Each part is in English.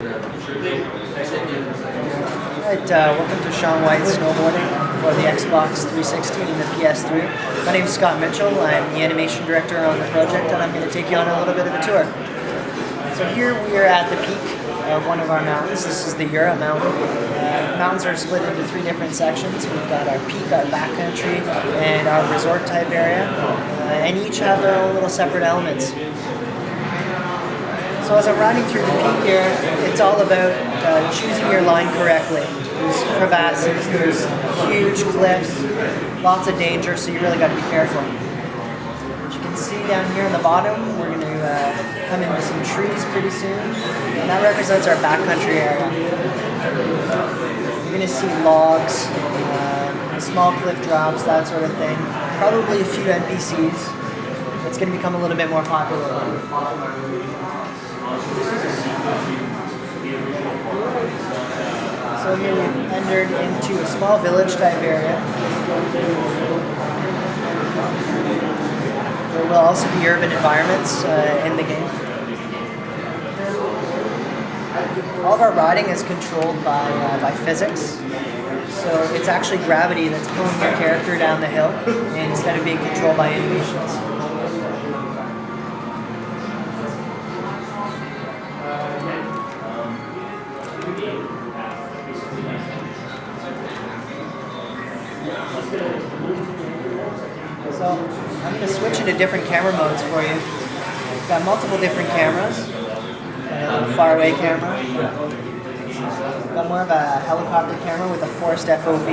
Alright, welcome to Shaun Snowboarding for the Xbox 360 and the PS3. My name is Scott Mitchell. I'm the animation director on the project, and I'm going to take you on a little bit of a tour. So here we are at the peak of one of our mountains. This is the Ura Mountain. Mountains are split into three different sections. We've got our peak, our backcountry, and our resort type area, and each have their own little separate elements. So as I'm riding through the peak here, it's all about choosing your line correctly. There's crevasses, there's huge cliffs, lots of danger, so you really got to be careful. As you can see down here on the bottom, we're going to come into some trees pretty soon, and that represents our backcountry area. You're going to see logs, small cliff drops, that sort of thing, probably a few NPCs. It's going to become a little bit more popular. So here we've entered into a small village type area. There will also be urban environments in the game. All of our riding is controlled by physics. So it's actually gravity that's pulling your character down the hill instead of being controlled by animations. So I'm going to switch into different camera modes for you. We've got multiple different cameras. A faraway camera. We've got more of a helicopter camera with a forced FOV.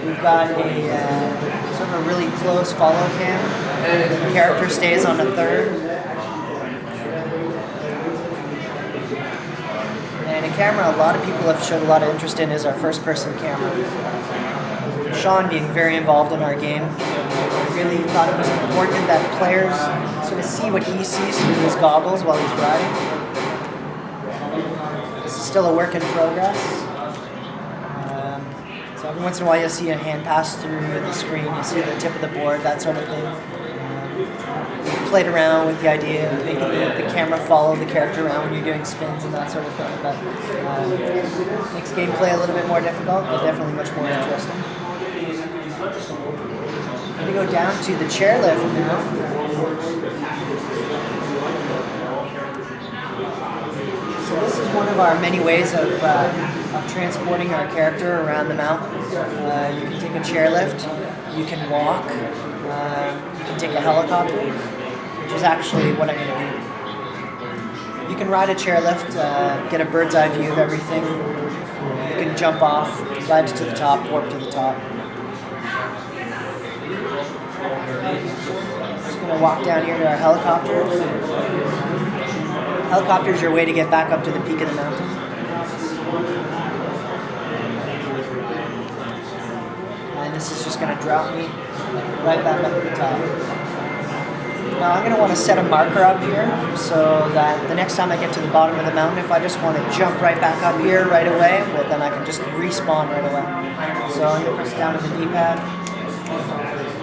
We've got a sort of a really close follow cam. The character stays on a third. And a camera a lot of people have showed a lot of interest in is our first-person camera. Shaun, being very involved in our game, really thought it was important that players sort of see what he sees through his goggles while he's riding. This is still a work in progress. So every once in a while you'll see a hand pass through the screen, you see the tip of the board, that sort of thing. We've played around with the idea of making the camera follow the character around when you're doing spins and that sort of thing, but makes gameplay a little bit more difficult, but definitely much more interesting. I'm going to go down to the chairlift now. So this is one of our many ways of transporting our character around the mountain. You can take a chairlift, you can walk, you can take a helicopter, which is actually what I'm going to do. You can ride a chairlift, get a bird's eye view of everything. You can jump off, ride to the top, warp to the top. Just going to walk down here to our helicopter. Helicopter is your way to get back up to the peak of the mountain. And this is just going to drop me right back up to the top. Now I'm going to want to set a marker up here so that the next time I get to the bottom of the mountain, if I just want to jump right back up here right away, well then I can just respawn right away. So I'm going to press down on the D-pad,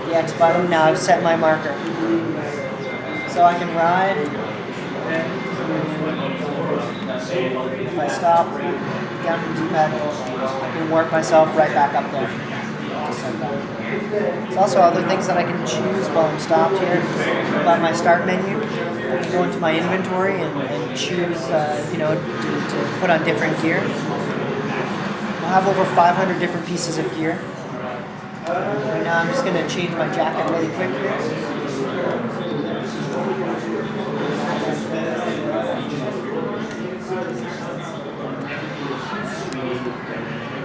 the X button. Now I've set my marker. So I can ride. If I stop, down to the D-pad, I can warp myself right back up there. There's also other things that I can choose while I'm stopped here. By my start menu, I can go into my inventory and choose, to put on different gear. I have over 500 different pieces of gear. Right now I'm just going to change my jacket really quick here.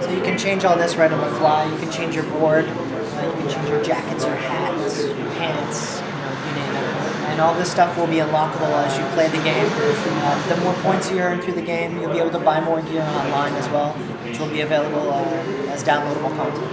So you can change all this right on the fly. You can change your board, you can change your jackets, your hats, your pants, you name it. And all this stuff will be unlockable as you play the game. The more points you earn through the game, you'll be able to buy more gear online as well, which will be available as downloadable content.